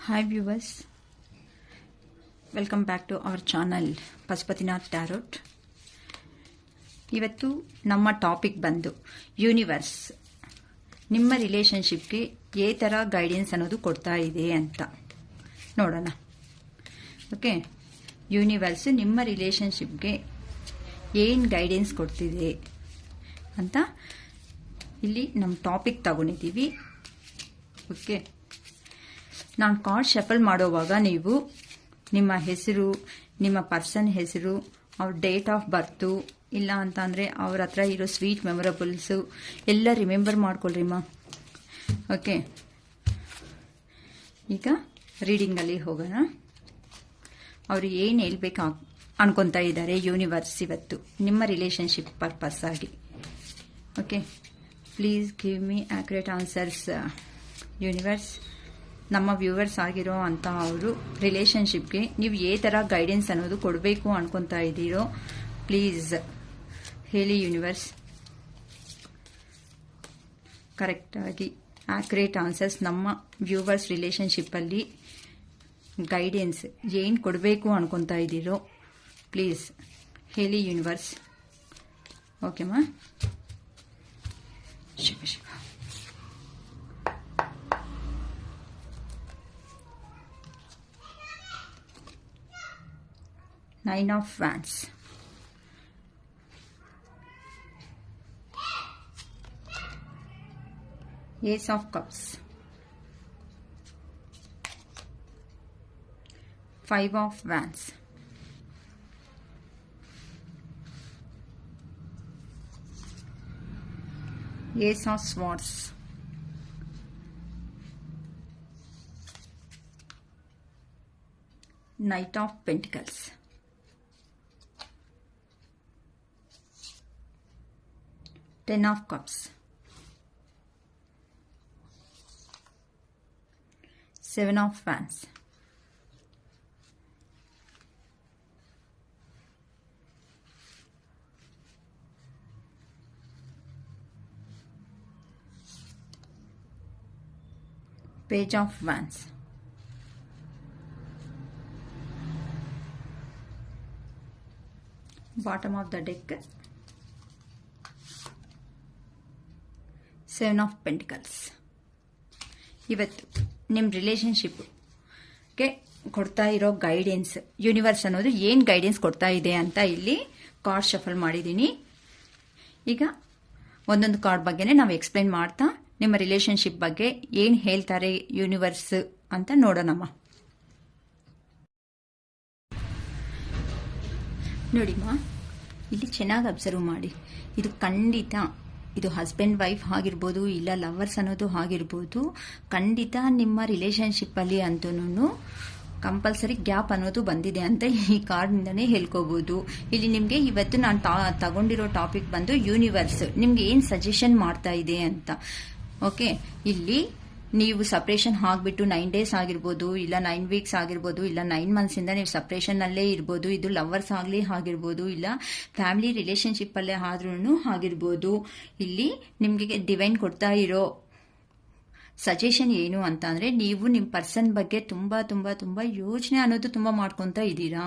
Hi viewers, welcome back to our channel Pashupatinath tarot. ಇವತ್ತು ನಮ್ಮ topic ಬಂದು ಯೂನಿವರ್ಸ್ ನಿಮ್ಮ ರಿಲೇಶನ್ಶಿಪ್ಗೆ ಯಾವ ಥರ ಗೈಡೆನ್ಸ್ ಅನ್ನೋದು ಕೊಡ್ತಾ ಇದೆ ಅಂತ ನೋಡೋಣ. ಓಕೆ, ಯೂನಿವರ್ಸ್ ನಿಮ್ಮ ರಿಲೇಶನ್ಶಿಪ್ಗೆ ಏನು ಗೈಡೆನ್ಸ್ ಕೊಡ್ತಿದೆ ಅಂತ ಇಲ್ಲಿ ನಮ್ಮ ಟಾಪಿಕ್ ತಗೊಂಡಿದ್ದೀವಿ. ಓಕೆ, ನಾನು ಕಾರ್ಡ್ ಶಫಲ್ ಮಾಡೋವಾಗ ನೀವು ನಿಮ್ಮ ಹೆಸರು, ನಿಮ್ಮ ಪರ್ಸನ್ ಹೆಸರು, ಅವ್ರ ಡೇಟ್ ಆಫ್ ಬರ್ತು, ಇಲ್ಲ ಅಂತ ಅಂದರೆ ಅವ್ರ ಹತ್ರ ಇರೋ ಸ್ವೀಟ್ ಮೆಮೊರಬಲ್ಸು ಎಲ್ಲ ರಿಮೆಂಬರ್ ಮಾಡ್ಕೊಳ್ರಿಮ್ಮ. ಓಕೆ, ಈಗ ರೀಡಿಂಗಲ್ಲಿ ಹೋಗೋಣ. ಅವರು ಏನು ಹೇಳ್ಬೇಕು ಅನ್ಕೊತಾ ಇದ್ದಾರೆ ಯೂನಿವರ್ಸ್ ಇವತ್ತು ನಿಮ್ಮ ರಿಲೇಶನ್ಶಿಪ್ ಪರ್ಪಸ್ ಆಗಿ. Okay, please give me accurate answers universe. ನಮ್ಮ ವ್ಯೂವರ್ಸ್ ಆಗಿರೋ ಅಂತ ಅವರು ರಿಲೇಶನ್ಶಿಪ್ಗೆ ನೀವು ಯಾವ ಥರ ಗೈಡೆನ್ಸ್ ಅನ್ನೋದು ಕೊಡಬೇಕು ಅನ್ಕೊತಾ ಇದ್ದೀರೋ ಪ್ಲೀಸ್ ಹೇಳಿ ಯೂನಿವರ್ಸ್. ಕರೆಕ್ಟಾಗಿ ಆಕ್ಯುರೇಟ್ ಆನ್ಸರ್ಸ್ ನಮ್ಮ ವ್ಯೂವರ್ಸ್ ರಿಲೇಶನ್ಶಿಪ್ಪಲ್ಲಿ ಗೈಡೆನ್ಸ್ ಏನು ಕೊಡಬೇಕು ಅನ್ಕೊತಾ ಇದ್ದೀರೋ ಪ್ಲೀಸ್ ಹೇಳಿ ಯೂನಿವರ್ಸ್. ಓಕೆಮಾ, Shiva Shiva. Nine of Wands, Ace of Cups, Five of Wands, Ace of Swords, Knight of Pentacles, Ten of Cups, Seven of Wands, Page of Wands, bottom of the deck, Seven of Pentacles. ಇವತ್ತು ನಿಮ್ಮ ರಿಲೇಶನ್ಶಿಪ್ಗೆ ಕೊಡ್ತಾ ಇರೋ guidance universe ಅನ್ನೋದು ಏನು guidance ಕೊಡ್ತಾ ಇದೆ ಅಂತ ಇಲ್ಲಿ ಕಾರ್ಡ್ ಶಫಲ್ ಮಾಡಿದ್ದೀನಿ. ಈಗ ಒಂದೊಂದು ಕಾರ್ಡ್ ಬಗ್ಗೆನೇ ನಾವು ಎಕ್ಸ್ಪ್ಲೈನ್ ಮಾಡ್ತಾ ನಿಮ್ಮ ರಿಲೇಶನ್ಶಿಪ್ ಬಗ್ಗೆ ಏನು ಹೇಳ್ತಾರೆ ಯೂನಿವರ್ಸ್ ಅಂತ ನೋಡೋಣಮ್ಮ. ನೋಡಿಮ್ಮ, ಇಲ್ಲಿ ಚೆನ್ನಾಗಿ ಅಬ್ಸರ್ವ್ ಮಾಡಿ. ಇದು ಖಂಡಿತ ಇದು ಹಸ್ಬೆಂಡ್ ವೈಫ್ ಆಗಿರ್ಬೋದು, ಇಲ್ಲ ಲವರ್ಸ್ ಅನ್ನೋದು ಆಗಿರ್ಬೋದು, ಖಂಡಿತ ನಿಮ್ಮ ರಿಲೇಶನ್ಶಿಪ್ಪಲ್ಲಿ ಅಂತೂ ಕಂಪಲ್ಸರಿ ಗ್ಯಾಪ್ ಅನ್ನೋದು ಬಂದಿದೆ ಅಂತ ಈ ಕಾರ್ಡ್ನಿಂದನೇ ಹೇಳ್ಕೋಬಹುದು. ಇಲ್ಲಿ ನಿಮಗೆ ಇವತ್ತು ನಾನು ತಗೊಂಡಿರೋ ಟಾಪಿಕ್ ಬಂದು ಯೂನಿವರ್ಸ್ ನಿಮ್ಗೆ ಏನು ಸಜೆಷನ್ ಮಾಡ್ತಾ ಇದೆ ಅಂತ. ಓಕೆ, ಇಲ್ಲಿ ನೀವು ಸಪ್ರೇಷನ್ ಆಗಿಬಿಟ್ಟು 9 days ಆಗಿರ್ಬೋದು, ಇಲ್ಲ 9 weeks ಆಗಿರ್ಬೋದು, ಇಲ್ಲ 9 months ಇಂದ ನೀವು ಸಪ್ರೇಷನ್ ಅಲ್ಲೇ ಇರ್ಬೋದು. ಇದು ಲವರ್ಸ್ ಆಗಲಿ ಆಗಿರ್ಬೋದು, ಇಲ್ಲ ಫ್ಯಾಮಿಲಿ ರಿಲೇಶನ್ಶಿಪ್ ಅಲ್ಲೇ ಆದ್ರೂ ಆಗಿರ್ಬೋದು. ಇಲ್ಲಿ ನಿಮಗೆ ಡಿವೈನ್ ಕೊಡ್ತಾ ಇರೋ ಸಜೆಷನ್ ಏನು ಅಂತ ಅಂದ್ರೆ, ನೀವು ನಿಮ್ಮ ಪರ್ಸನ್ ಬಗ್ಗೆ ತುಂಬಾ ತುಂಬಾ ತುಂಬಾ ಯೋಚನೆ ಅನ್ನೋದು ತುಂಬಾ ಮಾಡ್ಕೊತಾ ಇದ್ದೀರಾ.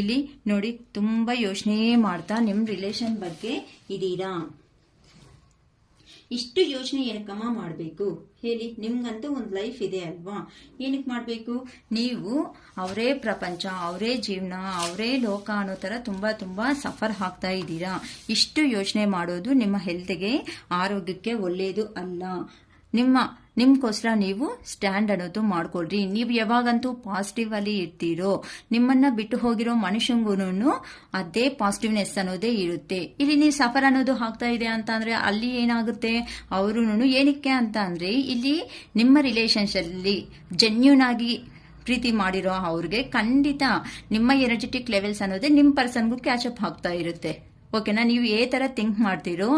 ಇಲ್ಲಿ ನೋಡಿ, ತುಂಬಾ ಯೋಚನೆ ಮಾಡ್ತಾ ನಿಮ್ಮ ರಿಲೇಶನ್ ಬಗ್ಗೆ ಇದ್ದೀರಾ. ಇಷ್ಟು ಯೋಚನೆ ಏನಕ್ಕಮ್ಮ ಮಾಡಬೇಕು ಹೇಳಿ? ನಿಮ್ಗಂತೂ ಒಂದು ಲೈಫ್ ಇದೆ ಅಲ್ವಾ, ಏನಕ್ಕೆ ಮಾಡಬೇಕು? ನೀವು ಅವರೇ ಪ್ರಪಂಚ, ಅವರೇ ಜೀವನ, ಅವರೇ ಲೋಕ ಅನ್ನೋ ತರ ತುಂಬಾ ತುಂಬಾ ಸಫರ್ ಆಗ್ತಾ ಇದ್ದೀರಾ. ಇಷ್ಟು ಯೋಚನೆ ಮಾಡೋದು ನಿಮ್ಮ ಹೆಲ್ತ್ಗೆ, ಆರೋಗ್ಯಕ್ಕೆ ಒಳ್ಳೆಯದು ಅಲ್ಲ. ನಿಮ್ಗೋಸ್ಕರ ನೀವು ಸ್ಟ್ಯಾಂಡ್ ಅನ್ನೋದು ಮಾಡ್ಕೊಳ್ರಿ. ನೀವು ಯಾವಾಗಂತೂ ಪಾಸಿಟಿವ್ ಅಲ್ಲಿ ಇರ್ತೀರೋ, ನಿಮ್ಮನ್ನ ಬಿಟ್ಟು ಹೋಗಿರೋ ಮನುಷ್ಯಂಗೂ ಅದೇ ಪಾಸಿಟಿವ್ನೆಸ್ ಅನ್ನೋದೇ ಇರುತ್ತೆ. ಇಲ್ಲಿ ನೀವು ಸಫರ್ ಅನ್ನೋದು ಆಗ್ತಾ ಇದೆ ಅಂತ ಅಂದ್ರೆ ಅಲ್ಲಿ ಏನಾಗುತ್ತೆ, ಅವರು ಏನಕ್ಕೆ ಅಂತ ಅಂದ್ರೆ ಇಲ್ಲಿ ನಿಮ್ಮ ರಿಲೇಶನ್ಶಿಪ್ ಜೆನ್ಯೂನ್ ಆಗಿ ಪ್ರೀತಿ ಮಾಡಿರೋ ಅವ್ರಿಗೆ ಖಂಡಿತ ನಿಮ್ಮ ಎನರ್ಜೆಟಿಕ್ ಲೆವೆಲ್ಸ್ ಅನ್ನೋದೇ ನಿಮ್ಮ ಪರ್ಸನ್ಗೂ ಕ್ಯಾಚಪ್ ಆಗ್ತಾ ಇರುತ್ತೆ. ಓಕೆನಾ, ನೀವು ಯಾವ ತರ ಥಿಂಕ್ ಮಾಡ್ತೀರೋ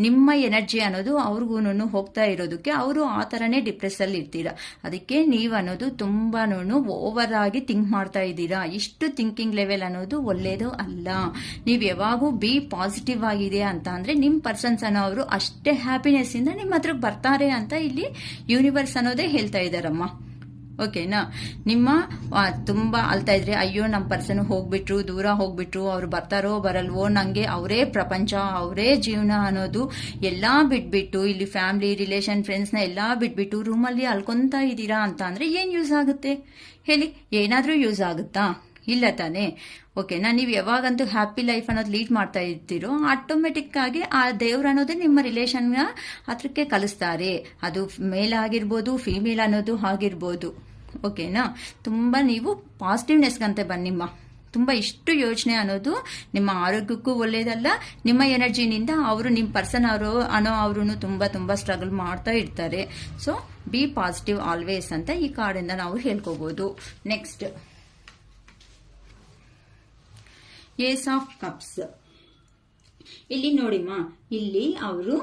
ನಿಮ್ಮ ಎನರ್ಜಿ ಅನ್ನೋದು ಅವ್ರಿಗೂ ಹೋಗ್ತಾ ಇರೋದಕ್ಕೆ ಅವರು ಆ ತರನೇ ಡಿಪ್ರೆಸ್ ಅಲ್ಲಿ ಇರ್ತೀರಾ. ಅದಕ್ಕೆ ನೀವು ಅನ್ನೋದು ತುಂಬಾನು ಓವರ್ ಆಗಿ ಥಿಂಕ್ ಮಾಡ್ತಾ ಇದ್ದೀರಾ. ಇಷ್ಟು ಥಿಂಕಿಂಗ್ ಲೆವೆಲ್ ಅನ್ನೋದು ಒಳ್ಳೇದು ಅಲ್ಲ. ನೀವು ಯಾವಾಗೂ ಬಿ ಪಾಸಿಟಿವ್ ಆಗಿದೆ ಅಂತ ಅಂದ್ರೆ ನಿಮ್ಮ ಪರ್ಸನ್ಸ್ ಅನ್ನೋ ಅವರು ಅಷ್ಟೇ ಹ್ಯಾಪಿನೆಸ್ ಇಂದ ನಿಮ್ಮ ಹತ್ರ ಬರ್ತಾರೆ ಅಂತ ಇಲ್ಲಿ ಯೂನಿವರ್ಸ್ ಅನ್ನೋದೇ ಹೇಳ್ತಾ ಇದಾರಮ್ಮ. ಓಕೆನಾ. ನಿಮ್ಮ ತುಂಬ ಅಳ್ತಾ ಇದ್ರೆ ಅಯ್ಯೋ ನಮ್ಮ ಪರ್ಸನ್ ಹೋಗ್ಬಿಟ್ರು, ದೂರ ಹೋಗ್ಬಿಟ್ರು, ಅವ್ರು ಬರ್ತಾರೋ ಬರಲ್ವೋ, ನಂಗೆ ಅವರೇ ಪ್ರಪಂಚ, ಅವರೇ ಜೀವನ ಅನ್ನೋದು ಎಲ್ಲ ಬಿಟ್ಬಿಟ್ಟು, ಇಲ್ಲಿ ಫ್ಯಾಮಿಲಿ ರಿಲೇಷನ್ ಫ್ರೆಂಡ್ಸ್ನ ಎಲ್ಲ ಬಿಟ್ಬಿಟ್ಟು ರೂಮಲ್ಲಿ ಅಳ್ಕೊಂತ ಇದ್ದೀರಾ ಅಂತ ಅಂದ್ರೆ ಏನು ಯೂಸ್ ಆಗುತ್ತೆ ಹೇಳಿ? ಏನಾದರೂ ಯೂಸ್ ಆಗುತ್ತಾ? ಇಲ್ಲ ತಾನೇ. ಓಕೆನಾ. ನೀವು ಯಾವಾಗಂತೂ ಹ್ಯಾಪಿ ಲೈಫ್ ಅನ್ನೋದು ಲೀಡ್ ಮಾಡ್ತಾ ಇರ್ತೀರೋ ಆಟೋಮೆಟಿಕ್ ಆಗಿ ಆ ದೇವ್ರು ಅನ್ನೋದೇ ನಿಮ್ಮ ರಿಲೇಷನ್ನ ಹತ್ರಕ್ಕೆ ಕಲಿಸ್ತಾರೆ. ಅದು ಮೇಲ್ ಆಗಿರ್ಬೋದು, ಫೀಮೇಲ್ ಅನ್ನೋದು ಆಗಿರ್ಬೋದು. ಓಕೆನಾ. ತುಂಬ ನೀವು ಪಾಸಿಟಿವ್ನೆಸ್ಗಂತೆ ಬನ್ನಿಮ್ಮ. ತುಂಬ ಇಷ್ಟು ಯೋಚನೆ ಅನ್ನೋದು ನಿಮ್ಮ ಆರೋಗ್ಯಕ್ಕೂ ಒಳ್ಳೇದಲ್ಲ. ನಿಮ್ಮ ಎನರ್ಜಿನಿಂದ ಅವರು ನಿಮ್ಮ ಪರ್ಸನ್ ಅವರು ತುಂಬ ಸ್ಟ್ರಗಲ್ ಮಾಡ್ತಾ ಇರ್ತಾರೆ. ಸೊ ಬಿ ಪಾಸಿಟಿವ್ ಆಲ್ವೇಸ್ ಅಂತ ಈ ಕಾರ್ಡಿಂದ ನಾವು ಹೇಳ್ಕೋಬಹುದು. Next ace of cups. ಇಲ್ಲಿ ನೋಡಿಮ್ಮ, ಇಲ್ಲಿ ಅವರು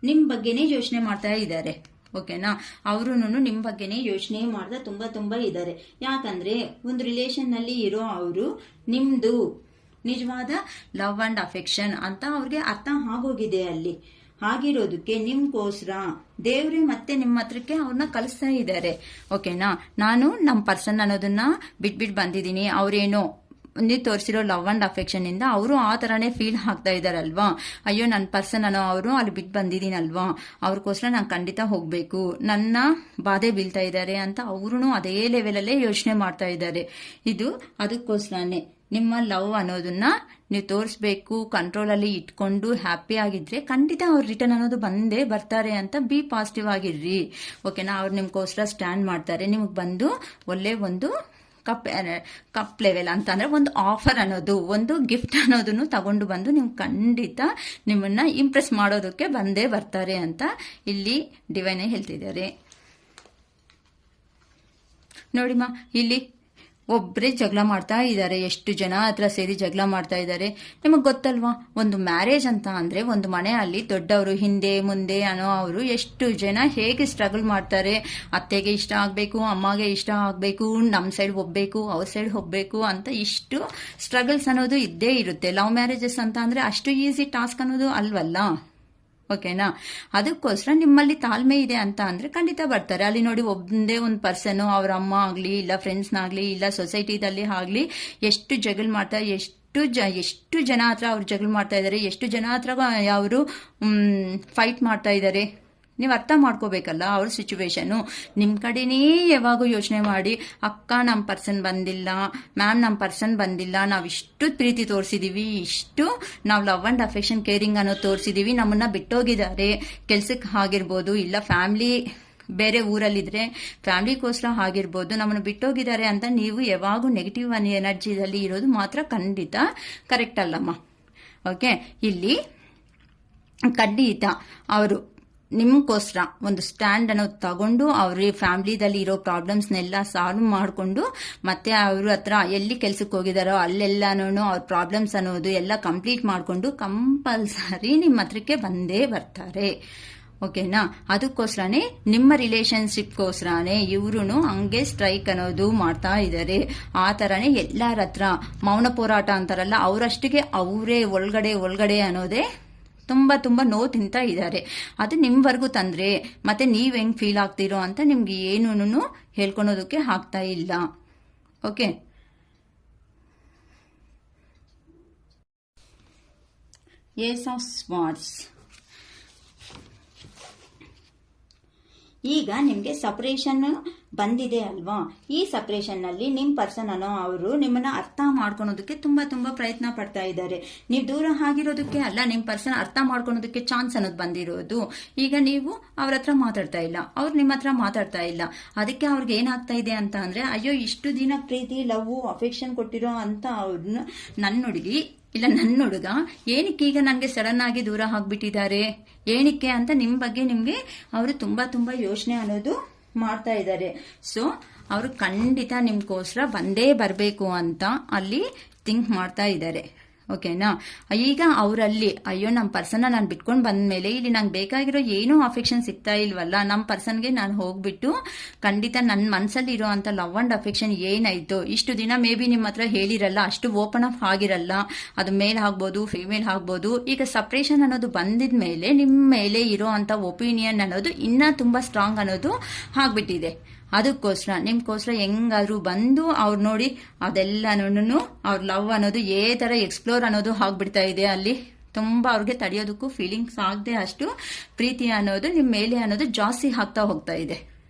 ನಿಮ್ಮ ಬಗ್ಗೆನೇ ಯೋಚನೆ ಮಾಡ್ತಾ ಇದ್ದಾರೆ. ಓಕೆನಾ. ಅವರು ನಿಮ್ಮ ಬಗ್ಗೆನೇ ಯೋಚನೆ ಮಾಡ್ತಾ ತುಂಬ ಇದ್ದಾರೆ. ಯಾಕಂದ್ರೆ ಒಂದು ರಿಲೇಷನ್ ನಲ್ಲಿ ಇರೋ ಅವರು ನಿಮ್ದು ನಿಜವಾದ ಲವ್ ಅಂಡ್ ಅಫೆಕ್ಷನ್ ಅಂತ ಅವ್ರಿಗೆ ಅರ್ಥ ಆಗೋಗಿದೆ. ಅಲ್ಲಿ ಆಗಿರೋದಕ್ಕೆ ನಿಮ್ಗೋಸ್ಕರ ದೇವ್ರೆ ಮತ್ತೆ ನಿಮ್ಮ ಹತ್ರಕ್ಕೆ ಅವ್ರನ್ನ ಕಳಿಸ್ತಾ ಇದ್ದಾರೆ. ಓಕೆನಾ. ನಾನು ನಮ್ಮ ಪರ್ಸನ್ ಅನ್ನೋದನ್ನ ಬಿಟ್ಬಿಟ್ಟು ಬಂದಿದ್ದೀನಿ. ಅವ್ರೇನೋ ನೀವು ತೋರಿಸಿರೋ ಲವ್ ಅಂಡ್ ಅಫೆಕ್ಷನ್ ಇಂದ ಅವರು ಆ ತರಾನೇ ಫೀಲ್ ಆಗ್ತಾ ಇದಾರಲ್ವಾ. ಅಯ್ಯೋ ನನ್ನ ಪರ್ಸನ್ ಅನ್ನೋ ಅವರು ಅಲ್ಲಿ ಬಿಟ್ಟು ಬಂದಿದ್ದೀನಲ್ವಾ, ಅವ್ರಿಗೋಸ್ಕರ ನಾನು ಖಂಡಿತ ಹೋಗ್ಬೇಕು, ನನ್ನ ಬಾಧೆ ಬೀಳ್ತಾ ಇದ್ದಾರೆ ಅಂತ ಅವರು ಅದೇ ಲೆವೆಲಲ್ಲೇ ಯೋಚನೆ ಮಾಡ್ತಾ ಇದ್ದಾರೆ. ಇದು ಅದಕ್ಕೋಸ್ಕರನೇ ನಿಮ್ಮ ಲವ್ ಅನ್ನೋದನ್ನ ನೀವು ತೋರಿಸ್ಬೇಕು, ಕಂಟ್ರೋಲ್ ಅಲ್ಲಿ ಇಟ್ಕೊಂಡು ಹ್ಯಾಪಿ ಆಗಿದ್ರೆ ಖಂಡಿತ ಅವ್ರ ರಿಟರ್ನ್ ಅನ್ನೋದು ಬಂದೇ ಬರ್ತಾರೆ ಅಂತ ಬಿ ಪಾಸಿಟಿವ್ ಆಗಿರ್ರಿ. ಓಕೆನಾ. ಅವ್ರು ನಿಮ್ಗೋಸ್ಕರ ಸ್ಟ್ಯಾಂಡ್ ಮಾಡ್ತಾರೆ. ನಿಮ್ಗೆ ಬಂದು ಒಳ್ಳೆ ಒಂದು ಕಪ್ ಲೆವೆಲ್ ಅಂತ ಅಂದ್ರೆ ಒಂದು ಆಫರ್ ಅನ್ನೋದು, ಒಂದು ಗಿಫ್ಟ್ ಅನ್ನೋದನ್ನು ತಗೊಂಡು ಬಂದು ನೀವು ಖಂಡಿತ ನಿಮ್ಮನ್ನ ಇಂಪ್ರೆಸ್ ಮಾಡೋದಕ್ಕೆ ಬಂದೇ ಬರ್ತಾರೆ ಅಂತ ಇಲ್ಲಿ ಡಿವೈನ್ ಹೇಳ್ತಿದ್ದಾರೆ. ನೋಡಿಮ್ಮ, ಇಲ್ಲಿ ಒಬ್ಬರೇ ಜಗಳ ಮಾಡ್ತಾ ಇದ್ದಾರೆ. ಎಷ್ಟು ಜನ ಹತ್ರ ಸೇರಿ ಜಗಳ ಮಾಡ್ತಾ ಇದ್ದಾರೆ. ನಿಮಗೆ ಗೊತ್ತಲ್ವಾ, ಒಂದು ಮ್ಯಾರೇಜ್ ಅಂತ ಅಂದ್ರೆ ಒಂದು ಮನೆಯಲ್ಲಿ ದೊಡ್ಡವರು ಹಿಂದೆ ಮುಂದೆ ಅನ್ನೋ ಅವರು ಎಷ್ಟು ಜನ ಹೇಗೆ ಸ್ಟ್ರಗಲ್ ಮಾಡ್ತಾರೆ. ಅತ್ತೆಗೆ ಇಷ್ಟ ಆಗ್ಬೇಕು, ಅಮ್ಮಗೆ ಇಷ್ಟ ಆಗ್ಬೇಕು, ನಮ್ಮ ಸೈಡ್ ಹೋಗ್ಬೇಕು, ಅವ್ರ ಸೈಡ್ ಹೋಗ್ಬೇಕು ಅಂತ ಇಷ್ಟು ಸ್ಟ್ರಗಲ್ಸ್ ಅನ್ನೋದು ಇದ್ದೇ ಇರುತ್ತೆ. ಲವ್ ಮ್ಯಾರೇಜಸ್ ಅಂತ ಅಂದ್ರೆ ಅಷ್ಟು ಈಸಿ ಟಾಸ್ಕ್ ಅನ್ನೋದು ಅಲ್ವಲ್ಲ. ಓಕೆನಾ. ಅದಕ್ಕೋಸ್ಕರ ನಿಮ್ಮಲ್ಲಿ ತಾಳ್ಮೆ ಇದೆ ಅಂತ ಅಂದ್ರೆ ಖಂಡಿತ ಬರ್ತಾರೆ. ಅಲ್ಲಿ ನೋಡಿ, ಒಂದೇ ಒಂದು ಪರ್ಸನ್, ಅವ್ರ ಅಮ್ಮ ಆಗ್ಲಿ, ಇಲ್ಲ ಫ್ರೆಂಡ್ಸ್ನಾಗ್ಲಿ, ಇಲ್ಲ ಸೊಸೈಟಿದಲ್ಲಿ ಆಗ್ಲಿ ಎಷ್ಟು ಜಗಳ ಮಾಡ್ತಾರೆ, ಎಷ್ಟು ಜನ ಹತ್ರ ಅವ್ರು ಜಗಳ ಮಾಡ್ತಾ ಇದ್ದಾರೆ, ಎಷ್ಟು ಜನ ಹತ್ರ ಅವರು ಫೈಟ್ ಮಾಡ್ತಾ ಇದ್ದಾರೆ. ನೀವು ಅರ್ಥ ಮಾಡ್ಕೋಬೇಕಲ್ಲ ಅವ್ರ ಸಿಚುವೇಶನು. ನಿಮ್ಮ ಕಡೆನೇ ಯಾವಾಗೂ ಯೋಚನೆ ಮಾಡಿ, ಅಕ್ಕ ನಮ್ಮ ಪರ್ಸನ್ ಬಂದಿಲ್ಲ, ಮ್ಯಾಮ್ ನಮ್ಮ ಪರ್ಸನ್ ಬಂದಿಲ್ಲ, ನಾವು ಇಷ್ಟು ಪ್ರೀತಿ ತೋರಿಸಿದೀವಿ, ಇಷ್ಟು ನಾವು ಲವ್ ಅಂಡ್ ಅಫೆಕ್ಷನ್ ಕೇರಿಂಗ್ ಅನ್ನೋದು ತೋರಿಸಿದೀವಿ, ನಮ್ಮನ್ನ ಬಿಟ್ಟೋಗಿದ್ದಾರೆ ಕೆಲ್ಸಕ್ಕೆ ಆಗಿರ್ಬೋದು, ಇಲ್ಲ ಫ್ಯಾಮಿಲಿ ಬೇರೆ ಊರಲ್ಲಿದ್ರೆ ಫ್ಯಾಮಿಲಿಗೋಸ್ಕರ ಆಗಿರ್ಬೋದು, ನಮ್ಮನ್ನು ಬಿಟ್ಟೋಗಿದ್ದಾರೆ ಅಂತ ನೀವು ಯಾವಾಗೂ ನೆಗೆಟಿವ್ ಎನರ್ಜಿದಲ್ಲಿ ಇರೋದು ಮಾತ್ರ ಖಂಡಿತ ಕರೆಕ್ಟ್ ಅಲ್ಲಮ್ಮ. ಓಕೆ. ಇಲ್ಲಿ ಖಂಡಿತ ಅವರು ನಿಮ್ಗೋಸ್ಕರ ಒಂದು ಸ್ಟ್ಯಾಂಡ್ ಅನ್ನೋದು ತಗೊಂಡು ಅವ್ರ ಫ್ಯಾಮಿಲಿದಲ್ಲಿ ಇರೋ ಪ್ರಾಬ್ಲಮ್ಸ್ನೆಲ್ಲ ಸಾಲ್ವ್ ಮಾಡಿಕೊಂಡು ಮತ್ತೆ ಅವ್ರ ಹತ್ರ ಎಲ್ಲಿ ಕೆಲ್ಸಕ್ಕೆ ಹೋಗಿದಾರೋ ಅಲ್ಲೆಲ್ಲಾನು ಅವ್ರ ಪ್ರಾಬ್ಲಮ್ಸ್ ಅನ್ನೋದು ಎಲ್ಲ ಕಂಪ್ಲೀಟ್ ಮಾಡಿಕೊಂಡು ಕಂಪಲ್ಸರಿ ನಿಮ್ಮ ಹತ್ರಕ್ಕೆ ಬಂದೇ ಬರ್ತಾರೆ. ಓಕೆನಾ. ಅದಕ್ಕೋಸ್ಕರನೇ ನಿಮ್ಮ ರಿಲೇಶನ್ಶಿಪ್ಗೋಸ್ಕರನೇ ಇವ್ರು ಹಂಗೆ ಸ್ಟ್ರೈಕ್ ಅನ್ನೋದು ಮಾಡ್ತಾ ಇದ್ದಾರೆ. ಆ ತರನೇ ಎಲ್ಲರ ಹತ್ರ ಮೌನ ಹೋರಾಟ ಅಂತಾರಲ್ಲ, ಅವರಷ್ಟಿಗೆ ಅವರೇ ಒಳಗಡೆ ಅನ್ನೋದೇ ತುಂಬ ನೋವು ತಿಂತ ಇದ್ದಾರೆ. ಅದು ನಿಮ್ವರೆಗೂ ತಂದ್ರೆ ಮತ್ತೆ ನೀವ್ ಹೆಂಗ್ ಫೀಲ್ ಆಗ್ತಿರೋ ಅಂತ ನಿಮ್ಗೆ ಏನೂ ಹೇಳ್ಕೊಳೋದಕ್ಕೆ ಆಗ್ತಾ ಇಲ್ಲ. ಓಕೆ. Ace of swords. ಈಗ ನಿಮ್ಗೆ ಸಪರೇಷನ್ ಬಂದಿದೆ ಅಲ್ವಾ. ಈ ಸಪರೇಷನ್ ನಲ್ಲಿ ನಿಮ್ ಪರ್ಸನ್ ಅನ್ನೋ ಅವರು ನಿಮ್ಮನ್ನ ಅರ್ಥ ಮಾಡ್ಕೊಳೋದಕ್ಕೆ ತುಂಬಾ ಪ್ರಯತ್ನ ಪಡ್ತಾ ಇದ್ದಾರೆ. ನೀವು ದೂರ ಆಗಿರೋದಕ್ಕೆ ಅಲ್ಲ, ನಿಮ್ ಪರ್ಸನ್ ಅರ್ಥ ಮಾಡ್ಕೊಳೋದಕ್ಕೆ ಚಾನ್ಸ್ ಅನ್ನೋದು ಬಂದಿರೋದು. ಈಗ ನೀವು ಅವ್ರ ಹತ್ರ ಮಾತಾಡ್ತಾ ಇಲ್ಲ, ಅವ್ರು ನಿಮ್ಮ ಹತ್ರ ಮಾತಾಡ್ತಾ ಇಲ್ಲ. ಅದಕ್ಕೆ ಅವ್ರಿಗೆ ಏನಾಗ್ತಾ ಇದೆ ಅಂತ ಅಂದ್ರೆ, ಅಯ್ಯೋ ಇಷ್ಟು ದಿನ ಪ್ರೀತಿ ಲವ್ ಅಫೆಕ್ಷನ್ ಕೊಟ್ಟಿರೋ ಅಂತ ಅವ್ರನ್ನ ನನ್ನ ಹುಡುಗ ಏನಕ್ಕೆ ಈಗ ನನಗೆ ಸಡನ್ ಆಗಿ ದೂರ ಆಗ್ಬಿಟ್ಟಿದ್ದಾರೆ, ಏನಕ್ಕೆ ಅಂತ ನಿಮ್ ಬಗ್ಗೆ ನಿಮ್ಗೆ ಅವರು ತುಂಬಾ ಯೋಚನೆ ಅನ್ನೋದು ಮಾಡ್ತಾ ಇದ್ದಾರೆ. ಸೊ ಅವರು ಖಂಡಿತ ನಿಮ್ಗೋಸ್ಕರ ಬಂದೇ ಬರಬೇಕು ಅಂತ ಅಲ್ಲಿ ಥಿಂಕ್ ಮಾಡ್ತಾ ಇದ್ದಾರೆ. ಓಕೆನಾ. ಈಗ ಅವರಲ್ಲಿ ಅಯ್ಯೋ ನಮ್ಮ ಪರ್ಸನ್ನ ನಾನು ಬಿಟ್ಕೊಂಡು ಬಂದ್ಮೇಲೆ ಇಲ್ಲಿ ನಂಗೆ ಬೇಕಾಗಿರೋ ಏನೂ ಅಫೆಕ್ಷನ್ ಸಿಗ್ತಾ ಇಲ್ವಲ್ಲ, ನಮ್ಮ ಪರ್ಸನ್ಗೆ ನಾನು ಹೋಗ್ಬಿಟ್ಟು ಖಂಡಿತ ನನ್ನ ಮನಸ್ಸಲ್ಲಿ ಇರೋ ಅಂತ ಲವ್ ಅಂಡ್ ಅಫೆಕ್ಷನ್ ಏನಾಯ್ತು ಇಷ್ಟು ದಿನ ಮೇ ಬಿ ನಿಮ್ಮ ಹತ್ರ ಹೇಳಿರಲ್ಲ, ಅಷ್ಟು ಓಪನ್ ಅಪ್ ಆಗಿರಲ್ಲ, ಅದು ಮೇಲ್ ಆಗ್ಬೋದು ಫಿಮೇಲ್ ಆಗ್ಬೋದು. ಈಗ ಸಪ್ರೇಷನ್ ಅನ್ನೋದು ಬಂದಿದ ಮೇಲೆ ನಿಮ್ಮ ಮೇಲೆ ಇರೋ ಅಂತ ಒಪಿನಿಯನ್ ಅನ್ನೋದು ಇನ್ನೂ ತುಂಬಾ ಸ್ಟ್ರಾಂಗ್ ಅನ್ನೋದು ಆಗ್ಬಿಟ್ಟಿದೆ. ಅದಕ್ಕೋಸ್ಕರ ನಿಮ್ಗೋಸ್ಕರ ಹೆಂಗಾದ್ರೂ ಬಂದು ಅವ್ರು ನೋಡಿ ಅದೆಲ್ಲನೂ ಅವ್ರ ಲವ್ ಅನ್ನೋದು ತರ ಎಕ್ಸ್ಪ್ಲೋರ್ ಅನ್ನೋದು ಆಗ್ಬಿಡ್ತಾ ಇದೆ. ಅಲ್ಲಿ ತುಂಬಾ ಅವ್ರಿಗೆ ತಡೆಯೋದಕ್ಕೂ ಫೀಲಿಂಗ್ಸ್ ಆಗದೆ ಅಷ್ಟು ಪ್ರೀತಿ ಅನ್ನೋದು ನಿಮ್ಮ ಮೇಲೆ ಅನ್ನೋದು ಜಾಸ್ತಿ ಆಗ್ತಾ ಹೋಗ್ತಾ ಇದೆ.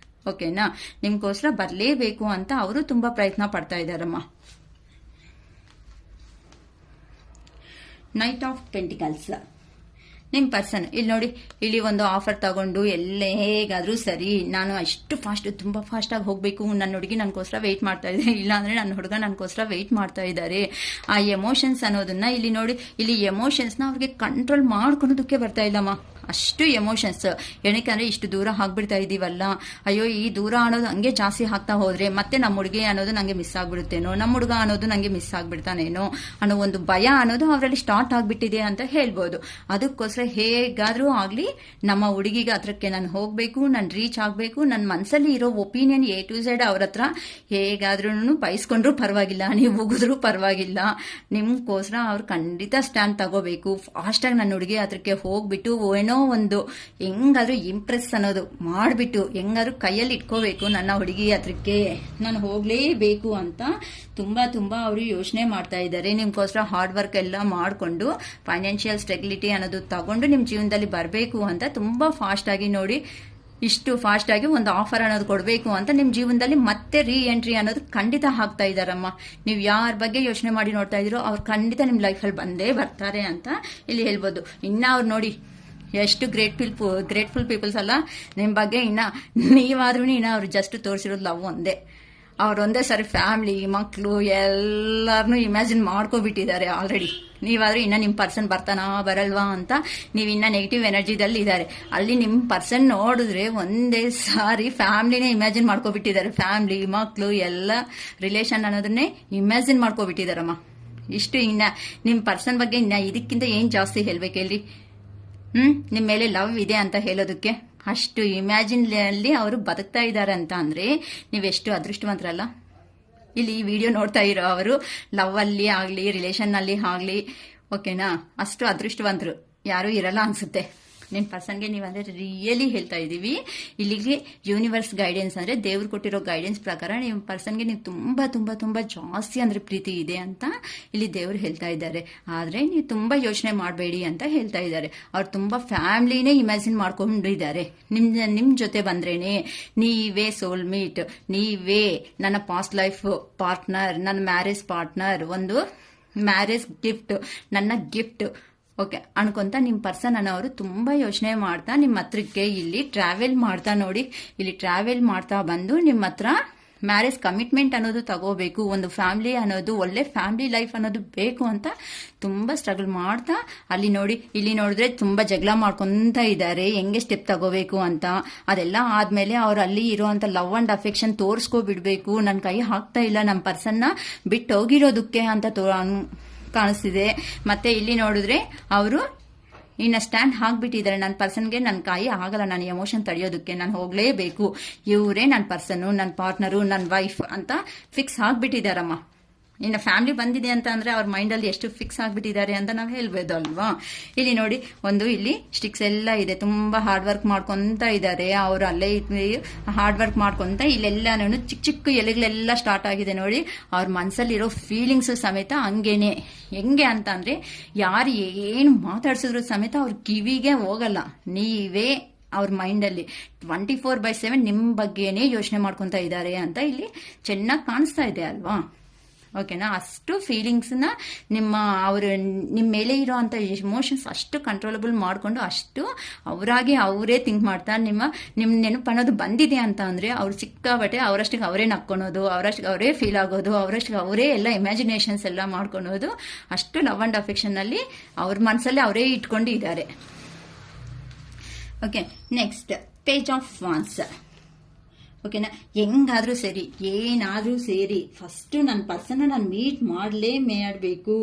ಓಕೆನಾ, ನಿಮ್ಗೋಸ್ಕರ ಬರಲೇಬೇಕು ಅಂತ ಅವರು ತುಂಬಾ ಪ್ರಯತ್ನ ಪಡ್ತಾ ಇದ್ದಾರಮ್ಮ. ನೈಟ್ ಆಫ್ ಪೆಂಟಿಕಲ್ಸ್ ನಿಮ್ಮ ಪರ್ಸನ್ ಇಲ್ಲಿ ನೋಡಿ, ಇಲ್ಲಿ ಒಂದು ಆಫರ್ ತಗೊಂಡು ಹೇಗಾದ್ರೂ ಸರಿ ನಾನು ಅಷ್ಟು ತುಂಬಾ ಫಾಸ್ಟ್ ಆಗಿ ಹೋಗ್ಬೇಕು, ನನ್ನ ಹುಡುಗಿ ನನಗೋಸ್ಕರ ವೆಯ್ಟ್ ಮಾಡ್ತಾ ಇದೆ, ಇಲ್ಲಾಂದ್ರೆ ನನ್ನ ಹುಡುಗ ನನಗೋಸ್ಕರ ವೆಯ್ಟ್ ಮಾಡ್ತಾ ಇದ್ದಾರೆ. ಆ ಎಮೋಷನ್ಸ್ ಅನ್ನೋದನ್ನ ಇಲ್ಲಿ ನೋಡಿ, ಇಲ್ಲಿ ಎಮೋಷನ್ಸ್ನ ಅವ್ರಿಗೆ ಕಂಟ್ರೋಲ್ ಮಾಡ್ಕೊಳೋದಕ್ಕೆ ಬರ್ತಾ ಇಲ್ಲಮ್ಮ. ಅಷ್ಟು ಎಮೋಷನ್ಸ್ ಏನಕ್ಕೆ ಇಷ್ಟು ದೂರ ಆಗ್ಬಿಡ್ತಾ ಇದೀವಲ್ಲ, ಅಯ್ಯೋ ಈ ದೂರ ಅನ್ನೋದು ಹಂಗೆ ಜಾಸ್ತಿ ಆಗ್ತಾ ಹೋದ್ರೆ ಮತ್ತೆ ನಮ್ಮ ಹುಡುಗಿ ಅನ್ನೋದು ನಂಗೆ ಮಿಸ್ ಆಗ್ಬಿಡುತ್ತೇನೋ, ನಮ್ಮ ಹುಡುಗ ಅನ್ನೋದು ನಂಗೆ ಮಿಸ್ ಆಗ್ಬಿಡ್ತಾನೇನೋ ಅನ್ನೋ ಒಂದು ಭಯ ಅನ್ನೋದು ಅವರಲ್ಲಿ ಸ್ಟಾರ್ಟ್ ಆಗ್ಬಿಟ್ಟಿದೆ ಅಂತ ಹೇಳ್ಬೋದು. ಅದಕ್ಕೋಸ್ಕರ ಹೇಗಾದ್ರೂ ಆಗ್ಲಿ ನಮ್ಮ ಹುಡುಗಿಗೆ ಹತ್ರಕ್ಕೆ ನಾನು ಹೋಗ್ಬೇಕು, ನಾನು ರೀಚ್ ಆಗ್ಬೇಕು, ನನ್ನ ಮನಸ್ಸಲ್ಲಿ ಇರೋ ಒಪಿನಿಯನ್ A to Z ಅವ್ರ ಹತ್ರ ಹೇಗಾದ್ರೂ ಬಯಸ್ಕೊಂಡ್ರು ಪರವಾಗಿಲ್ಲ, ನೀವು ಉಗಿದ್ರು ಪರವಾಗಿಲ್ಲ, ನಿಮ್ಗೋಸ್ಕರ ಅವ್ರು ಖಂಡಿತ ಸ್ಟ್ಯಾಂಡ್ ತಗೋಬೇಕು. ಫಾಸ್ಟಾಗಿ ನನ್ನ ಹುಡುಗಿ ಹತ್ರಕ್ಕೆ ಹೋಗ್ಬಿಟ್ಟು ಏನೋ ಒಂದು ಹೆಂಗಾದ್ರೂ ಇಂಪ್ರೆಸ್ ಅನ್ನೋದು ಮಾಡ್ಬಿಟ್ಟು ಹೆಂಗಾದ್ರೂ ಕೈಯಲ್ಲಿ ಇಟ್ಕೋಬೇಕು, ನನ್ನ ಹುಡುಗಿ ಹತ್ರಕ್ಕೆ ನಾನು ಹೋಗ್ಲೇಬೇಕು ಅಂತ ತುಂಬಾ ಅವರು ಯೋಚನೆ ಮಾಡ್ತಾ ಇದ್ದಾರೆ. ನಿಮ್ಗೋಸ್ಕರ ಹಾರ್ಡ್ ವರ್ಕ್ ಎಲ್ಲ ಮಾಡ್ಕೊಂಡು ಫೈನಾನ್ಷಿಯಲ್ ಸ್ಟೆಬಿಲಿಟಿ ಅನ್ನೋದು ತಗೊಂಡು ನಿಮ್ ಜೀವನದಲ್ಲಿ ಬರಬೇಕು ಅಂತ ತುಂಬಾ ಫಾಸ್ಟ್ ಆಗಿ ನೋಡಿ, ಇಷ್ಟು ಫಾಸ್ಟ್ ಆಗಿ ಒಂದು ಆಫರ್ ಅನ್ನೋದು ಕೊಡಬೇಕು ಅಂತ ನಿಮ್ ಜೀವನದಲ್ಲಿ ಮತ್ತೆ ರೀ ಎಂಟ್ರಿ ಅನ್ನೋದು ಖಂಡಿತ ಆಗ್ತಾ ಇದಾರಮ್ಮ. ನೀವು ಯಾರ ಬಗ್ಗೆ ಯೋಚನೆ ಮಾಡಿ ನೋಡ್ತಾ ಇದೀರೋ ಅವ್ರು ಖಂಡಿತ ನಿಮ್ ಲೈಫಲ್ಲಿ ಬಂದೇ ಬರ್ತಾರೆ ಅಂತ ಇಲ್ಲಿ ಹೇಳ್ಬೋದು. ಇನ್ನ ಅವ್ರು ನೋಡಿ ಎಷ್ಟು ಗ್ರೇಟ್ಫುಲ್ ಪೀಪಲ್ಸ್ ಅಲ್ಲ ನಿಮ್ ಬಗ್ಗೆ. ನೀವಾದ್ರೂ ಅವ್ರು ಜಸ್ಟ್ ತೋರಿಸಿರೋದು ಲವ್ ಒಂದೇ, ಅವ್ರೊಂದೇ ಸರಿ ಫ್ಯಾಮಿಲಿ ಮಕ್ಕಳು ಎಲ್ಲಾರನ್ನೂ ಇಮ್ಯಾಜಿನ್ ಮಾಡ್ಕೋಬಿಟ್ಟಿದ್ದಾರೆ ಆಲ್ರೆಡಿ. ನೀವಾದ್ರೂ ನಿಮ್ ಪರ್ಸನ್ ಬರ್ತಾನಾ ಬರಲ್ವಾ ಅಂತ ನೀವು ನೆಗೆಟಿವ್ ಎನರ್ಜಿದಲ್ಲಿ ಇದ್ದಾರೆ. ಅಲ್ಲಿ ನಿಮ್ ಪರ್ಸನ್ ನೋಡಿದ್ರೆ ಒಂದೇ ಸಾರಿ ಫ್ಯಾಮಿಲಿನೇ ಇಮ್ಯಾಜಿನ್ ಮಾಡ್ಕೋಬಿಟ್ಟಿದ್ದಾರೆ. ಫ್ಯಾಮಿಲಿ ಮಕ್ಕಳು ಎಲ್ಲ ರಿಲೇಷನ್ ಅನ್ನೋದನ್ನೇ ಇಮ್ಯಾಜಿನ್ ಮಾಡ್ಕೋಬಿಟ್ಟಿದಾರಮ್ಮ. ಇಷ್ಟು ನಿಮ್ ಪರ್ಸನ್ ಬಗ್ಗೆ ಇದಕ್ಕಿಂತ ಏನ್ ಜಾಸ್ತಿ ಹೇಳ್ಬೇಕು ಹೇಳಿ. ನಿಮ್ ಮೇಲೆ ಲವ್ ಇದೆ ಅಂತ ಹೇಳೋದಕ್ಕೆ ಅಷ್ಟು ಇಮ್ಯಾಜಿನ್ ಅಲ್ಲಿ ಅವರು ಬದುಕ್ತಾ ಇದ್ದಾರೆ ಅಂತ ಅಂದ್ರೆ ನೀವೆಷ್ಟು ಅದೃಷ್ಟವಂತರಲ್ಲ. ಇಲ್ಲಿ ಈ ವಿಡಿಯೋ ನೋಡ್ತಾ ಇರೋ ಅವರು ಲವ್ ಅಲ್ಲಿ ಆಗ್ಲಿ ರಿಲೇಷನ್ ಅಲ್ಲಿ ಆಗ್ಲಿ ಓಕೆನಾ, ಅಷ್ಟು ಅದೃಷ್ಟವಂತರು ಯಾರು ಇರಲ್ಲ ಅನ್ಸುತ್ತೆ. ನಿಮ್ ಪರ್ಸನ್ಗೆ ನೀವಂದ್ರೆ ರಿಯಲಿ ಹೇಳ್ತಾ ಇದೀವಿ. ಇಲ್ಲಿಗೆ ಯೂನಿವರ್ಸ್ ಗೈಡೆನ್ಸ್ ಅಂದ್ರೆ ದೇವ್ರು ಕೊಟ್ಟಿರೋ ಗೈಡೆನ್ಸ್ ಪ್ರಕಾರ ನಿಮ್ ಪರ್ಸನ್ಗೆ ನೀವು ತುಂಬಾ ಜಾಸ್ತಿ ಅಂದ್ರೆ ಪ್ರೀತಿ ಇದೆ ಅಂತ ಇಲ್ಲಿ ದೇವ್ರು ಹೇಳ್ತಾ ಇದ್ದಾರೆ. ಆದ್ರೆ ನೀವು ತುಂಬಾ ಯೋಚನೆ ಮಾಡಬೇಡಿ ಅಂತ ಹೇಳ್ತಾ ಇದ್ದಾರೆ. ಅವ್ರು ತುಂಬಾ ಫ್ಯಾಮಿಲಿನೇ ಇಮ್ಯಾಜಿನ್ ಮಾಡ್ಕೊಂಡಿದ್ದಾರೆ. ನಿಮ್ ಜೊತೆ ಬಂದ್ರೇನೆ ನೀವೇ ಸೋಲ್ಮೇಟ್, ನೀವೇ ನನ್ನ ಪಾಸ್ಟ್ ಲೈಫ್ ಪಾರ್ಟ್ನರ್, ನನ್ನ ಮ್ಯಾರೇಜ್ ಪಾರ್ಟ್ನರ್, ಒಂದು ಮ್ಯಾರೇಜ್ ಗಿಫ್ಟ್, ನನ್ನ ಗಿಫ್ಟ್ ಓಕೆ ಅನ್ಕೊಂತ ನಿಮ್ ಪರ್ಸನ್ ಅನ್ನೋರು ತುಂಬಾ ಯೋಚನೆ ಮಾಡ್ತಾ ನಿಮ್ಮ ಹತ್ರಕ್ಕೆ ಇಲ್ಲಿ ಟ್ರಾವೆಲ್ ಮಾಡ್ತಾ ನೋಡಿ, ಇಲ್ಲಿ ಟ್ರಾವೆಲ್ ಮಾಡ್ತಾ ಬಂದು ನಿಮ್ಮ ಹತ್ರ ಮ್ಯಾರೇಜ್ ಕಮಿಟ್ಮೆಂಟ್ ಅನ್ನೋದು ತಗೋಬೇಕು, ಒಂದು ಫ್ಯಾಮಿಲಿ ಅನ್ನೋದು ಒಳ್ಳೆ ಫ್ಯಾಮಿಲಿ ಲೈಫ್ ಅನ್ನೋದು ಬೇಕು ಅಂತ ತುಂಬಾ ಸ್ಟ್ರಗಲ್ ಮಾಡ್ತಾ ಅಲ್ಲಿ ನೋಡಿ, ಇಲ್ಲಿ ನೋಡಿದ್ರೆ ತುಂಬಾ ಜಗಳ ಮಾಡ್ಕೊಂತ ಇದ್ದಾರೆ ಹೆಂಗೆ ಸ್ಟೆಪ್ ತಗೋಬೇಕು ಅಂತ. ಅದೆಲ್ಲ ಆದ್ಮೇಲೆ ಅವ್ರು ಅಲ್ಲಿ ಇರುವಂತ ಲವ್ ಅಂಡ್ ಅಫೆಕ್ಷನ್ ತೋರ್ಸ್ಕೊಬಿಡ್ಬೇಕು, ನನ್ನ ಕೈ ಹಾಕ್ತಾ ಇಲ್ಲ ನಮ್ಮ ಪರ್ಸನ್ನ ಬಿಟ್ಟು ಹೋಗಿರೋದಕ್ಕೆ ಅಂತ ಕಾಣಿಸ್ತಿದೆ. ಮತ್ತೆ ಇಲ್ಲಿ ನೋಡಿದ್ರೆ ಅವರು ಸ್ಟ್ಯಾಂಡ್ ಹಾಕ್ಬಿಟ್ಟಿದ್ದಾರೆ. ನನ್ನ ಪರ್ಸನ್ಗೆ ನನ್ನ ಕಾಯಿ ಆಗಲ್ಲ, ನನ್ನ ಎಮೋಷನ್ ತಡೆಯೋದಕ್ಕೆ ನಾನು ಹೋಗ್ಲೇಬೇಕು, ಇವರೇ ನನ್ನ ಪರ್ಸನ್, ನನ್ನ ಪಾರ್ಟ್ನರು, ನನ್ನ ವೈಫ್ ಅಂತ ಫಿಕ್ಸ್ ಆಗ್ಬಿಟ್ಟಿದಾರಮ್ಮ. ಫ್ಯಾಮಿಲಿ ಬಂದಿದೆ ಅಂತ ಅಂದ್ರೆ ಅವ್ರ ಮೈಂಡ್ ಅಲ್ಲಿ ಎಷ್ಟು ಫಿಕ್ಸ್ ಆಗ್ಬಿಟ್ಟಿದ್ದಾರೆ ಅಂತ ನಾವು ಹೇಳ್ಬೋದು ಅಲ್ವಾ. ಇಲ್ಲಿ ನೋಡಿ ಇಲ್ಲಿ ಸ್ಟಿಕ್ಸ್ ಎಲ್ಲ ಇದೆ, ತುಂಬಾ ಹಾರ್ಡ್ ವರ್ಕ್ ಮಾಡ್ಕೊಂತ ಇದ್ದಾರೆ ಅವರು. ಅಲ್ಲೇ ಹಾರ್ಡ್ ವರ್ಕ್ ಮಾಡ್ಕೊಂತ ಇಲ್ಲೆಲ್ಲ ಚಿಕ್ಕ ಎಲೆಗಳೆಲ್ಲ ಸ್ಟಾರ್ಟ್ ಆಗಿದೆ ನೋಡಿ. ಅವ್ರ ಮನ್ಸಲ್ಲಿರೋ ಫೀಲಿಂಗ್ಸ್ ಸಮೇತ ಹಂಗೇನೆ. ಹೆಂಗೆ ಅಂತ ಅಂದ್ರೆ ಯಾರು ಏನು ಮಾತಾಡ್ಸಿದ್ರು ಸಮೇತ ಅವ್ರ ಕಿವಿಗೆ ಹೋಗಲ್ಲ. ನೀವೇ ಅವ್ರ ಮೈಂಡ್ ಅಲ್ಲಿ 24/7 ನಿಮ್ ಬಗ್ಗೆನೇ ಯೋಚನೆ ಮಾಡ್ಕೊಂತ ಇದ್ದಾರೆ ಅಂತ ಇಲ್ಲಿ ಚೆನ್ನಾಗಿ ಕಾಣಿಸ್ತಾ ಇದೆ ಅಲ್ವಾ. ಓಕೆನಾ, ಅಷ್ಟು ಫೀಲಿಂಗ್ಸ್ ನ ನಿಮ್ಮ ಮೇಲೆ ಇರೋ ಅಂತ ಎಮೋಷನ್ಸ್ ಅಷ್ಟು ಕಂಟ್ರೋಲಬಲ್ ಮಾಡ್ಕೊಂಡು ಅಷ್ಟು ಅವರಾಗಿ ಅವರೇ ಥಿಂಕ್ ಮಾಡ್ತಾ ನಿಮ್ ನೆನಪು ಅನ್ನೋದು ಬಂದಿದೆ ಅಂತ ಅಂದ್ರೆ ಅವ್ರು ಸಿಕ್ಕಾಬಟ್ಟೆ ಅವರಷ್ಟಿಗೆ ಅವರೇ ನಕ್ಕೊಳೋದು, ಅವರಷ್ಟಿಗೆ ಅವರೇ ಫೀಲ್ ಆಗೋದು, ಅವರಷ್ಟಿಗೆ ಅವರೇ ಎಲ್ಲ ಇಮ್ಯಾಜಿನೇಷನ್ಸ್ ಎಲ್ಲ ಮಾಡ್ಕೊಳೋದು, ಅಷ್ಟು ಲವ್ ಅಂಡ್ ಅಫೆಕ್ಷನ್ ಅಲ್ಲಿ ಅವ್ರ ಮನಸ್ಸಲ್ಲಿ ಅವರೇ ಇಟ್ಕೊಂಡು ಇದ್ದಾರೆ. Okay, next page of ವಾನ್ಸ್. ಓಕೆನಾ, ಹೆಂಗಾದ್ರೂ ಸರಿ ಏನಾದ್ರೂ ಸೇರಿ ಫಸ್ಟ್ ನನ್ನ ಪರ್ಸನ್ ನಾನು ಮೀಟ್ ಮಾಡಬೇಕು,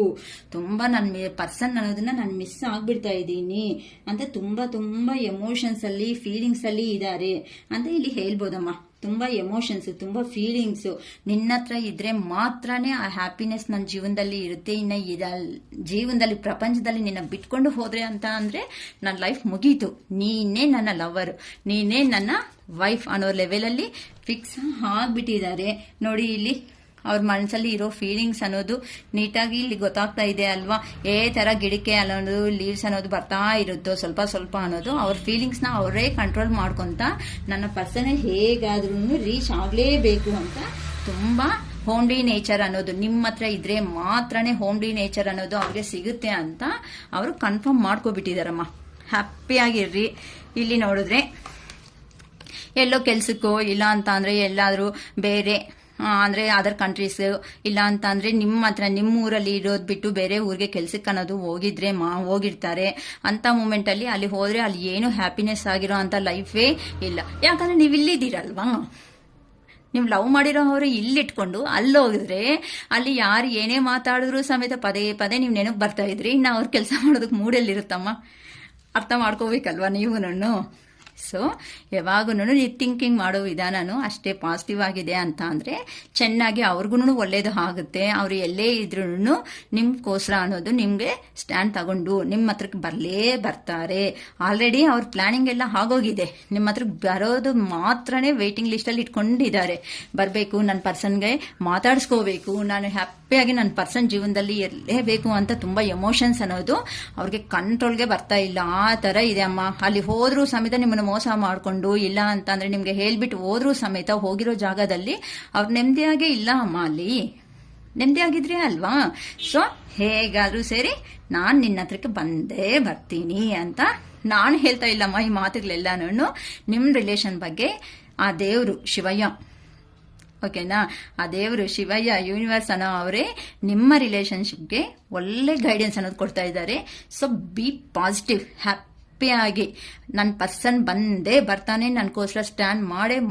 ತುಂಬಾ ನನ್ನ ಪರ್ಸನ್ ಅನ್ನೋದನ್ನ ನಾನು ಮಿಸ್ ಆಗ್ಬಿಡ್ತಾ ಇದ್ದೀನಿ ಅಂತ ತುಂಬಾ ಎಮೋಷನ್ಸ್ ಅಲ್ಲಿ ಫೀಲಿಂಗ್ಸ್ ಅಲ್ಲಿ ಇದ್ದಾರೆ ಅಂತ ಇಲ್ಲಿ ಹೇಳ್ಬೋದಮ್ಮ. ತುಂಬ ಎಮೋಷನ್ಸ್, ತುಂಬ ಫೀಲಿಂಗ್ಸು ನಿನ್ನ ಹತ್ರ ಇದ್ರೆ ಮಾತ್ರನೇ ಆ ಹ್ಯಾಪಿನೆಸ್ ನನ್ನ ಜೀವನದಲ್ಲಿ ಇರುತ್ತೆ. ಇನ್ನು ಜೀವನದಲ್ಲಿ ಪ್ರಪಂಚದಲ್ಲಿ ನಿನ್ನ ಬಿಟ್ಕೊಂಡು ಹೋದ್ರೆ ಅಂತ ಅಂದರೆ ನನ್ನ ಲೈಫ್ ಮುಗೀತು, ನೀನೇ ನನ್ನ ಲವರು, ನೀನೇ ನನ್ನ ವೈಫ್ ಅನ್ನೋ ಲೆವೆಲಲ್ಲಿ ಫಿಕ್ಸ್ ಆಗಿಬಿಟ್ಟಿದ್ದಾರೆ. ನೋಡಿ ಇಲ್ಲಿ ಅವ್ರ ಮನಸ್ಸಲ್ಲಿ ಇರೋ ಫೀಲಿಂಗ್ಸ್ ಅನ್ನೋದು ನೀಟಾಗಿ ಇಲ್ಲಿ ಗೊತ್ತಾಗ್ತಾ ಇದೆ ಅಲ್ವಾ. ಥರ ಗಿಡಕ್ಕೆ ಅನ್ನೋದು ಲೀವ್ಸ್ ಅನ್ನೋದು ಬರ್ತಾ ಇರುತ್ತೋ ಸ್ವಲ್ಪ ಸ್ವಲ್ಪ ಅನ್ನೋದು ಅವ್ರ ಫೀಲಿಂಗ್ಸ್ನ ಅವರೇ ಕಂಟ್ರೋಲ್ ಮಾಡ್ಕೊಂತ ನನ್ನ ಪರ್ಸನ್ ಹೇಗಾದ್ರೂ ರೀಚ್ ಆಗಲೇಬೇಕು ಅಂತ ತುಂಬ ಹೋಮ್ಲಿ ನೇಚರ್ ಅನ್ನೋದು ನಿಮ್ಮ ಹತ್ರ ಇದ್ರೆ ಮಾತ್ರನೇ ಹೋಮ್ಲಿ ನೇಚರ್ ಅನ್ನೋದು ಅವ್ರಿಗೆ ಸಿಗುತ್ತೆ ಅಂತ ಅವರು ಕನ್ಫರ್ಮ್ ಮಾಡ್ಕೊಬಿಟ್ಟಿದಾರಮ್ಮ. ಹ್ಯಾಪಿಯಾಗಿರ್ರಿ. ಇಲ್ಲಿ ನೋಡಿದ್ರೆ ಎಲ್ಲೋ ಕೆಲ್ಸಕ್ಕೋ ಇಲ್ಲ ಅಂತ ಅಂದರೆ ಎಲ್ಲಾದರೂ ಬೇರೆ ಅಂದರೆ ಅದರ್ ಕಂಟ್ರೀಸ್ ಇಲ್ಲ ಅಂತ ಅಂದರೆ ನಿಮ್ಮ ಹತ್ರ ನಿಮ್ಮ ಊರಲ್ಲಿ ಇರೋದು ಬಿಟ್ಟು ಬೇರೆ ಊರಿಗೆ ಕೆಲ್ಸಕ್ಕೆ ಅನ್ನೋದು ಹೋಗಿರ್ತಾರೆ. ಅಂಥ ಮೂಮೆಂಟಲ್ಲಿ ಅಲ್ಲಿ ಹೋದರೆ ಅಲ್ಲಿ ಏನು ಹ್ಯಾಪಿನೆಸ್ ಆಗಿರೋ ಅಂಥ ಲೈಫೇ ಇಲ್ಲ. ಯಾಕಂದರೆ ನೀವು ಇಲ್ಲಿದ್ದೀರಲ್ವಾ, ನೀವು ಲವ್ ಮಾಡಿರೋ ಅವರು ಇಲ್ಲಿಟ್ಕೊಂಡು ಅಲ್ಲಿ ಹೋಗಿದ್ರೆ ಅಲ್ಲಿ ಯಾರು ಏನೇ ಮಾತಾಡಿದ್ರು ಸಮೇತ ಪದೇ ಪದೇ ನೀವು ನೆನಪು ಬರ್ತಾ ಇದ್ರಿ. ಇನ್ನು ಅವ್ರು ಕೆಲಸ ಮಾಡೋದಕ್ಕೆ ಮೂಡಲ್ಲಿರುತ್ತಮ್ಮ, ಅರ್ಥ ಮಾಡ್ಕೋಬೇಕಲ್ವಾ ನೀವು. ಸೊ ಯಾವಾಗೂ ನೀವು ಥಿಂಕಿಂಗ್ ಮಾಡೋ ವಿಧಾನನೂ ಅಷ್ಟೇ ಪಾಸಿಟಿವ್ ಆಗಿದೆ ಅಂತ ಅಂದರೆ ಚೆನ್ನಾಗಿ ಅವ್ರಿಗೂ ಒಳ್ಳೇದು ಆಗುತ್ತೆ. ಅವರು ಎಲ್ಲೇ ಇದ್ರೂ ನಿಮ್ಗೋಸ್ಕರ ಅನ್ನೋದು ನಿಮಗೆ ಸ್ಟ್ಯಾಂಡ್ ತಗೊಂಡು ನಿಮ್ಮ ಹತ್ರಕ್ಕೆ ಬರ್ತಾರೆ. ಆಲ್ರೆಡಿ ಅವ್ರ ಪ್ಲಾನಿಂಗ್ ಎಲ್ಲ ಆಗೋಗಿದೆ. ನಿಮ್ಮ ಹತ್ರಕ್ಕೆ ಬರೋದು ಮಾತ್ರನೇ ವೇಟಿಂಗ್ ಲಿಸ್ಟಲ್ಲಿ ಇಟ್ಕೊಂಡಿದ್ದಾರೆ. ಬರಬೇಕು, ನನ್ನ ಪರ್ಸನ್ಗೆ ಮಾತಾಡಿಸ್ಕೋಬೇಕು, ನಾನು ಹ್ಯಾಪಿಯಾಗಿ ನನ್ನ ಪರ್ಸನ್ ಜೀವನದಲ್ಲಿ ಇರಲೇಬೇಕು ಅಂತ ತುಂಬ ಎಮೋಷನ್ಸ್ ಅನ್ನೋದು ಅವ್ರಿಗೆ ಕಂಟ್ರೋಲ್ಗೆ ಬರ್ತಾ ಇಲ್ಲ. ಆ ಥರ ಇದೆ ಅಮ್ಮ. ಅಲ್ಲಿ ಹೋದ್ರೂ ಸಮೇತ ನಿಮ್ಮನ್ನು ಮೋಸ ಮಾಡಿಕೊಂಡು ಇಲ್ಲ ಅಂತ ಅಂದ್ರೆ ನಿಮ್ಗೆ ಹೇಳ್ಬಿಟ್ಟು ಹೋದ್ರೂ ಸಮೇತ ಹೋಗಿರೋ ಜಾಗದಲ್ಲಿ ಅವ್ರು ನೆಮ್ಮದಿಯಾಗೇ ಇಲ್ಲ ಅಮ್ಮ. ಅಲ್ಲಿ ನೆಮ್ಮದಿಯಾಗಿದ್ರೆ ಅಲ್ವಾ. ಸೊ ಹೇಗಾದ್ರೂ ಸರಿ ನಾನು ನಿನ್ನ ಹತ್ರಕ್ಕೆ ಬಂದೇ ಬರ್ತೀನಿ ಅಂತ ನಾನು ಹೇಳ್ತಾ ಇಲ್ಲಮ್ಮ. ಈ ಮಾತುಗಳೆಲ್ಲನೂ ನಿಮ್ಮ ರಿಲೇಷನ್ ಬಗ್ಗೆ ಆ ದೇವರು ಶಿವಯ್ಯ, ಓಕೆನಾ, ಆ ದೇವರು ಶಿವಯ್ಯ ಯೂನಿವರ್ಸ್ ಅನ್ನೋ ಅವರೇ ನಿಮ್ಮ ರಿಲೇಷನ್ಶಿಪ್ಗೆ ಒಳ್ಳೆ ಗೈಡೆನ್ಸ್ ಅನ್ನೋದು ಕೊಡ್ತಾ ಇದ್ದಾರೆ. ಸೊ ಬಿ ಪಾಸಿಟಿವ್, ಹ್ಯಾಪಿಯಾಗಿ ನನ್ನ ಪರ್ಸನ್ ಬಂದೇ ಬರ್ತಾನೆ, ನನಗೋಸ್ಕರ ಸ್ಟ್ಯಾಂಡ್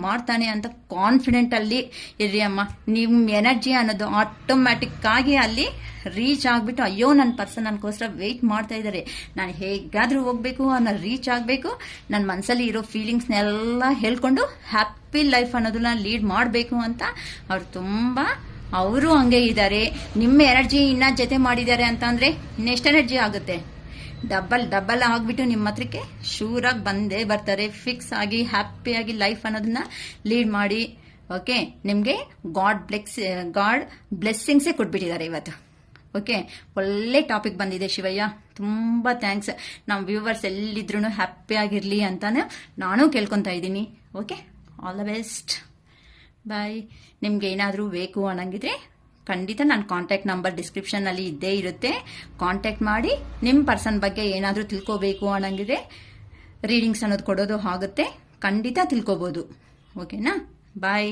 ಮಾಡ್ತಾನೆ ಅಂತ ಕಾನ್ಫಿಡೆಂಟಲ್ಲಿ ಇರ್ರಿ ಅಮ್ಮ. ನಿಮ್ಮ ಎನರ್ಜಿ ಅನ್ನೋದು ಆಟೋಮ್ಯಾಟಿಕ್ ಆಗಿ ಅಲ್ಲಿ ರೀಚ್ ಆಗಿಬಿಟ್ಟು ಅಯ್ಯೋ ನನ್ನ ಪರ್ಸನ್ ನನಗೋಸ್ಕರ ವೆಯ್ಟ್ ಮಾಡ್ತಾ ಇದ್ದಾರೆ, ನಾನು ಹೇಗಾದರೂ ಹೋಗಬೇಕು ಅನ್ನೋ ರೀಚ್ ಆಗಬೇಕು, ನನ್ನ ಮನಸ್ಸಲ್ಲಿ ಇರೋ ಫೀಲಿಂಗ್ಸ್ನೆಲ್ಲ ಹೇಳ್ಕೊಂಡು ಹ್ಯಾಪಿ ಲೈಫ್ ಅನ್ನೋದನ್ನ ಲೀಡ್ ಮಾಡಬೇಕು ಅಂತ ಅವರು ಹಂಗೆ ಇದ್ದಾರೆ. ನಿಮ್ಮ ಎನರ್ಜಿ ಇನ್ನ ಜೊತೆ ಮಾಡಿದ್ದಾರೆ ಅಂತ ಅಂದರೆ ಇನ್ನೆಷ್ಟು ಎನರ್ಜಿ ಆಗುತ್ತೆ, ಡಬಲ್ ಆಗಿಬಿಟ್ಟು ನಿಮ್ಮ ಹತ್ರಕ್ಕೆ ಶೂರಾಗಿ ಬಂದೇ ಬರ್ತಾರೆ. ಫಿಕ್ಸ್ ಆಗಿ ಹ್ಯಾಪಿಯಾಗಿ ಲೈಫ್ ಅನ್ನೋದನ್ನ ಲೀಡ್ ಮಾಡಿ. ಓಕೆ, ನಿಮಗೆ ಗಾಡ್ ಬ್ಲೆಸ್ಸಿಂಗ್ಸೇ ಕೊಟ್ಬಿಟ್ಟಿದ್ದಾರೆ ಇವತ್ತು. ಓಕೆ, ಒಳ್ಳೆ ಟಾಪಿಕ್ ಬಂದಿದೆ ಶಿವಯ್ಯ, ತುಂಬ ಥ್ಯಾಂಕ್ಸ್. ನಮ್ಮ ವ್ಯೂವರ್ಸ್ ಎಲ್ಲಿದ್ರು ಹ್ಯಾಪಿಯಾಗಿರಲಿ ಅಂತಾನೆ ನಾನು ಕೇಳ್ಕೊತಾ ಇದ್ದೀನಿ. ಓಕೆ, ಆಲ್ ದ ಬೆಸ್ಟ್, ಬಾಯ್. ನಿಮ್ಗೆ ಏನಾದರೂ ಬೇಕು ಅನ್ನಂಗಿದ್ರೆ ಖಂಡಿತ ನನ್ನ ಕಾಂಟ್ಯಾಕ್ಟ್ ನಂಬರ್ ಡಿಸ್ಕ್ರಿಪ್ಷನ್ನಲ್ಲಿ ಇದ್ದೇ ಇರುತ್ತೆ. ಕಾಂಟ್ಯಾಕ್ಟ್ ಮಾಡಿ ನಿಮ್ಮ ಪರ್ಸನ್ ಬಗ್ಗೆ ಏನಾದರೂ ತಿಳ್ಕೋಬೇಕು ಅನ್ನಂಗಿದ್ರೆ ರೀಡಿಂಗ್ಸ್ ಅನ್ನೋದು ಕೊಡೋದು ಆಗುತ್ತೆ, ಖಂಡಿತ ತಿಳ್ಕೊಬೋದು. ಓಕೆನಾ, ಬಾಯ್.